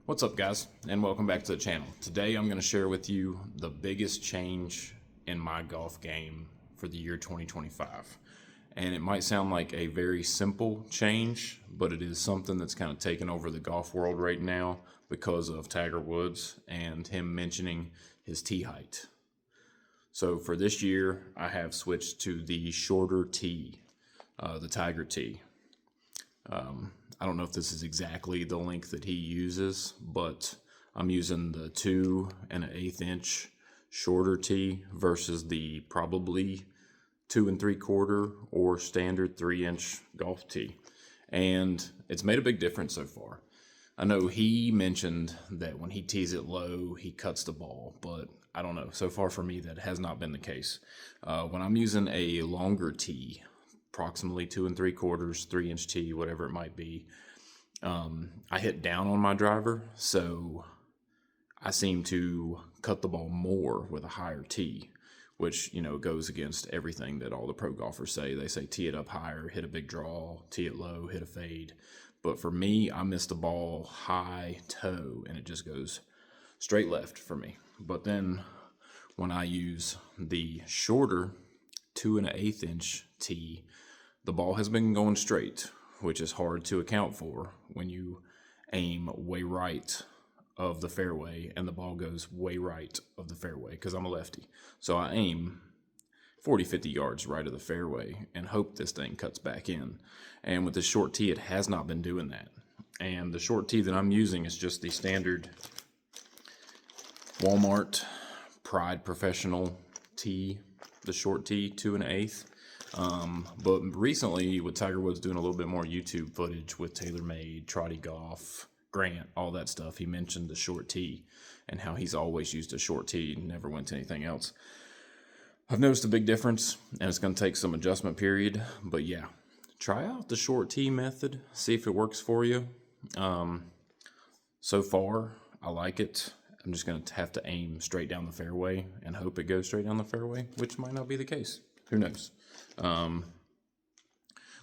What's up, guys, and welcome back to the channel. Today I'm going to share with you the biggest change in my golf game for the year 2025. And it might sound like a very simple change, but it is something that's kind of taken over the golf world right now because of Tiger Woods and him mentioning his tee height. So for this year, I have switched to the shorter tee, the Tiger tee. I don't know if this is exactly the length that he uses, but I'm using the 2 1/8 inch shorter tee versus the probably 2 3/4 or standard 3-inch golf tee. And it's made a big difference so far. I know he mentioned that when he tees it low, he cuts the ball, but I don't know. So far for me, that has not been the case. When I'm using a longer tee, approximately 2 3/4, 3-inch tee, whatever it might be, I hit down on my driver, so I seem to cut the ball more with a higher tee, which, goes against everything that all the pro golfers say. They say tee it up higher, hit a big draw, tee it low, hit a fade. But for me, I miss the ball high toe, and it just goes straight left for me. But then when I use the shorter 2 1/8 inch tee, the ball has been going straight, which is hard to account for when you aim way right of the fairway and the ball goes way right of the fairway, because I'm a lefty. So I aim 40, 50 yards right of the fairway and hope this thing cuts back in. And with the short tee, it has not been doing that. And the short tee that I'm using is just the standard Walmart Pride Professional tee, the short tee, 2 1/8. But recently, with Tiger Woods doing a little bit more YouTube footage with TaylorMade, Trotty Golf, Grant, all that stuff, he mentioned the short tee and how he's always used a short tee and never went to anything else. I've noticed a big difference, and it's going to take some adjustment period. But yeah, try out the short tee method, see if it works for you. So far, I like it. I'm just going to have to aim straight down the fairway and hope it goes straight down the fairway, which might not be the case. Who knows?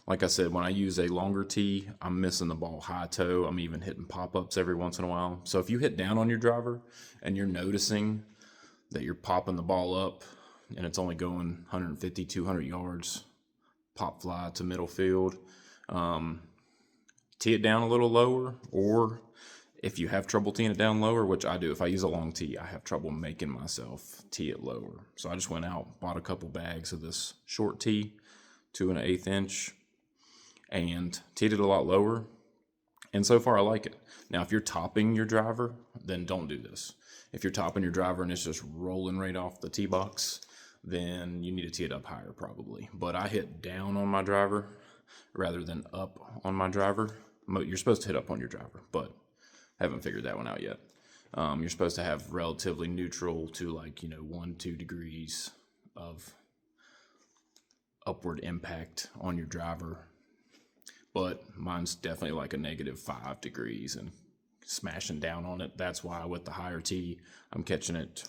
Like I said, when I use a longer tee, I'm missing the ball high toe. I'm even hitting pop-ups every once in a while. So if you hit down on your driver and you're noticing that you're popping the ball up and it's only going 150, 200 yards, pop fly to middle field, tee it down a little lower. Or if you have trouble teeing it down lower, which I do, if I use a long tee, I have trouble making myself tee it lower. So I just went out, bought a couple bags of this short tee, 2 1/8 inch, and teed it a lot lower. And so far, I like it. Now, if you're topping your driver, then don't do this. If you're topping your driver and it's just rolling right off the tee box, then you need to tee it up higher probably. But I hit down on my driver rather than up on my driver. You're supposed to hit up on your driver, but haven't figured that one out yet. You're supposed to have relatively neutral to 1-2 degrees of upward impact on your driver. But mine's definitely like a -5 degrees and smashing down on it. That's why with the higher tee, I'm catching it.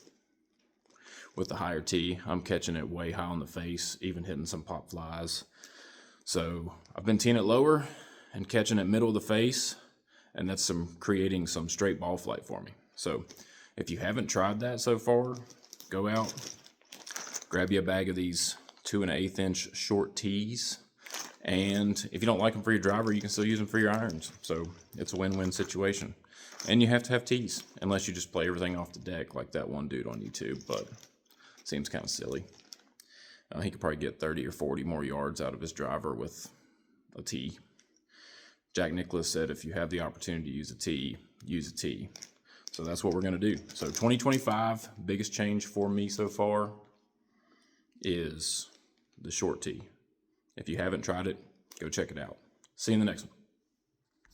With the higher tee, I'm catching it way high on the face, even hitting some pop flies. So I've been teeing it lower and catching it middle of the face, and that's creating some straight ball flight for me. So if you haven't tried that so far, go out, grab you a bag of these 2 1/8 inch short tees. And if you don't like them for your driver, you can still use them for your irons. So it's a win-win situation. And you have to have tees, unless you just play everything off the deck like that one dude on YouTube, but it seems kind of silly. He could probably get 30 or 40 more yards out of his driver with a tee. Jack Nicklaus said if you have the opportunity to use a tee, use a tee. So that's what we're going to do. So 2025, biggest change for me so far is the short tee. If you haven't tried it, go check it out. See you in the next one.